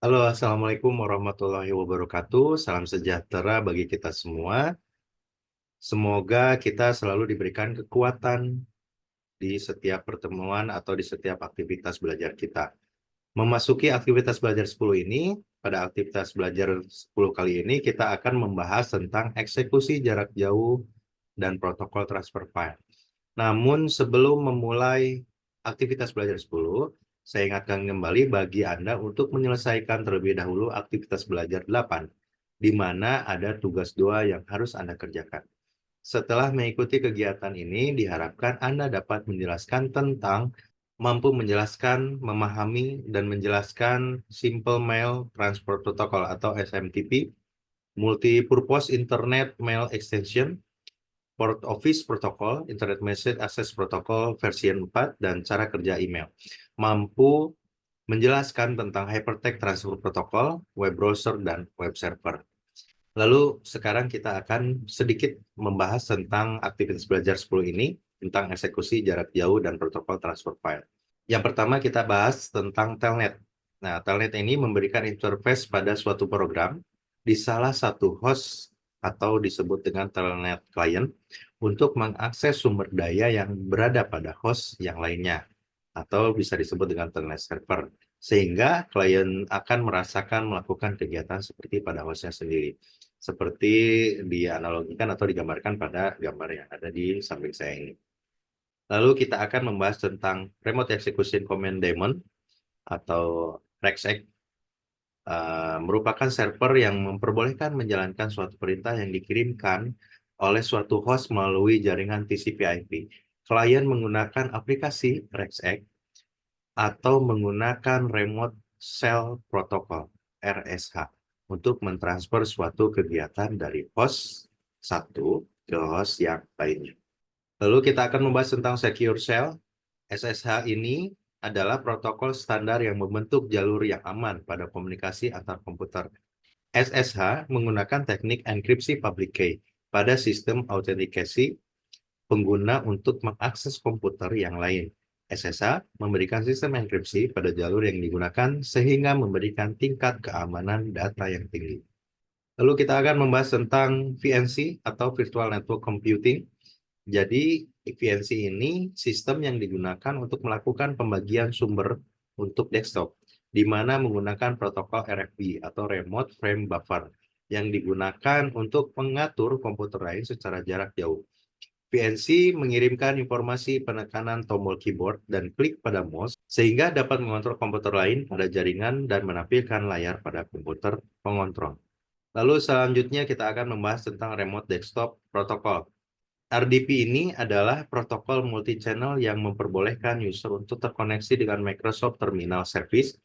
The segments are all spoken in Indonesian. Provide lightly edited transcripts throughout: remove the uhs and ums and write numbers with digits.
Halo, Assalamualaikum warahmatullahi wabarakatuh. Salam sejahtera bagi kita semua. Semoga kita selalu diberikan kekuatan di setiap pertemuan atau di setiap aktivitas belajar kita. Memasuki aktivitas belajar 10 ini, pada aktivitas belajar 10 kali ini kita akan membahas tentang eksekusi jarak jauh dan protokol transfer file. Namun sebelum memulai aktivitas belajar 10, saya ingatkan kembali bagi Anda untuk menyelesaikan terlebih dahulu aktivitas belajar 8, di mana ada tugas 2 yang harus Anda kerjakan. Setelah mengikuti kegiatan ini, diharapkan Anda dapat menjelaskan tentang mampu menjelaskan, memahami, dan menjelaskan Simple Mail Transport Protocol atau SMTP, Multi-Purpose Internet Mail Extension, Port Office Protocol, Internet Message Access Protocol versi 4, dan cara kerja email. Mampu menjelaskan tentang Hypertext Transfer Protocol, web browser, dan web server. Lalu sekarang kita akan sedikit membahas tentang aktivitas belajar 10 ini, tentang eksekusi jarak jauh dan protokol transfer file. Yang pertama kita bahas tentang Telnet. Nah, Telnet ini memberikan interface pada suatu program di salah satu host atau disebut dengan Telnet Client untuk mengakses sumber daya yang berada pada host yang lainnya, atau bisa disebut dengan Telnet Server, sehingga klien akan merasakan melakukan kegiatan seperti pada hostnya sendiri. Seperti dianalogikan atau digambarkan pada gambar yang ada di samping saya ini. Lalu kita akan membahas tentang Remote Execution Command Daemon atau REXEC, merupakan server yang memperbolehkan menjalankan suatu perintah yang dikirimkan oleh suatu host melalui jaringan TCP/IP. Klien menggunakan aplikasi REXEC atau menggunakan Remote Shell Protocol (RSH) untuk mentransfer suatu kegiatan dari host satu ke host yang lainnya. Lalu kita akan membahas tentang Secure Shell. SSH ini adalah protokol standar yang membentuk jalur yang aman pada komunikasi antar komputer. SSH menggunakan teknik enkripsi public key pada sistem autentikasi pengguna untuk mengakses komputer yang lain. SSH memberikan sistem enkripsi pada jalur yang digunakan sehingga memberikan tingkat keamanan data yang tinggi. Lalu kita akan membahas tentang VNC atau Virtual Network Computing. Jadi VNC ini sistem yang digunakan untuk melakukan pembagian sumber untuk desktop, di mana menggunakan protokol RFB atau Remote Frame Buffer yang digunakan untuk mengatur komputer lain secara jarak jauh. VNC mengirimkan informasi penekanan tombol keyboard dan klik pada mouse sehingga dapat mengontrol komputer lain pada jaringan dan menampilkan layar pada komputer pengontrol. Lalu selanjutnya kita akan membahas tentang Remote Desktop Protocol. RDP ini adalah protokol multi-channel yang memperbolehkan user untuk terkoneksi dengan Microsoft Terminal Service.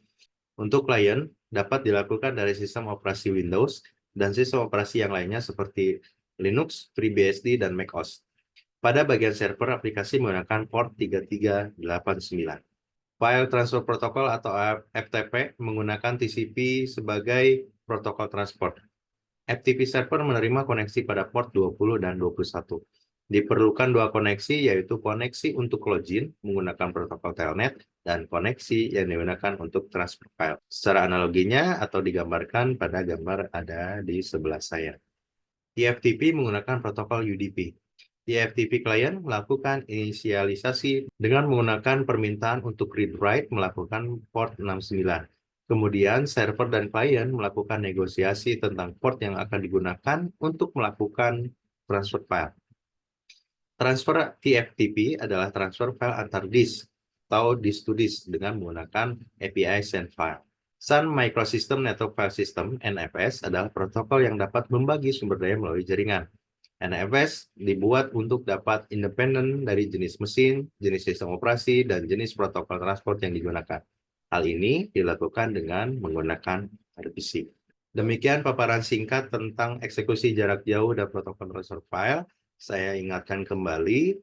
Untuk klien, dapat dilakukan dari sistem operasi Windows dan sistem operasi yang lainnya seperti Linux, FreeBSD, dan macOS. Pada bagian server, aplikasi menggunakan port 3389. File Transfer Protocol atau FTP menggunakan TCP sebagai protokol transport. FTP server menerima koneksi pada port 20 dan 21. Diperlukan dua koneksi, yaitu koneksi untuk login menggunakan protokol Telnet dan koneksi yang digunakan untuk transfer file. Secara analoginya atau digambarkan pada gambar ada di sebelah saya. TFTP menggunakan protokol UDP. TFTP klien melakukan inisialisasi dengan menggunakan permintaan untuk read-write melakukan port 69. Kemudian server dan klien melakukan negosiasi tentang port yang akan digunakan untuk melakukan transfer file. Transfer TFTP adalah transfer file antar disk atau disk to disk dengan menggunakan API Send File. Sun Microsystem Network File System (NFS) adalah protokol yang dapat membagi sumber daya melalui jaringan. NFS dibuat untuk dapat independen dari jenis mesin, jenis sistem operasi, dan jenis protokol transport yang digunakan. Hal ini dilakukan dengan menggunakan RPC. Demikian paparan singkat tentang eksekusi jarak jauh dan protokol transfer file. Saya ingatkan kembali,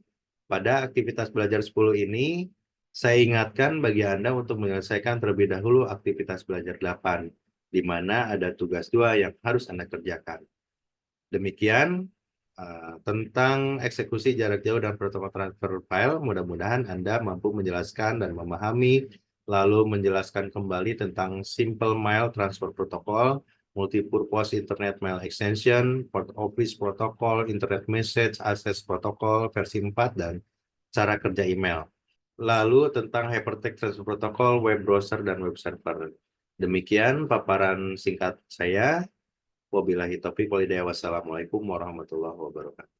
pada aktivitas belajar 10 ini, saya ingatkan bagi Anda untuk menyelesaikan terlebih dahulu aktivitas belajar 8, di mana ada tugas 2 yang harus Anda kerjakan. Demikian tentang eksekusi jarak jauh dan protokol transfer file. Mudah-mudahan Anda mampu menjelaskan dan memahami lalu menjelaskan kembali tentang Simple Mail Transfer Protocol, Multipurpose Internet Mail Extension, Port Office Protocol, Internet Message Access Protocol versi 4, dan cara kerja email. Lalu tentang Hypertext Transfer Protocol, web browser, dan web server. Demikian paparan singkat saya. Wabillahi taufiq walhidayah. Wassalamualaikum warahmatullahi wabarakatuh.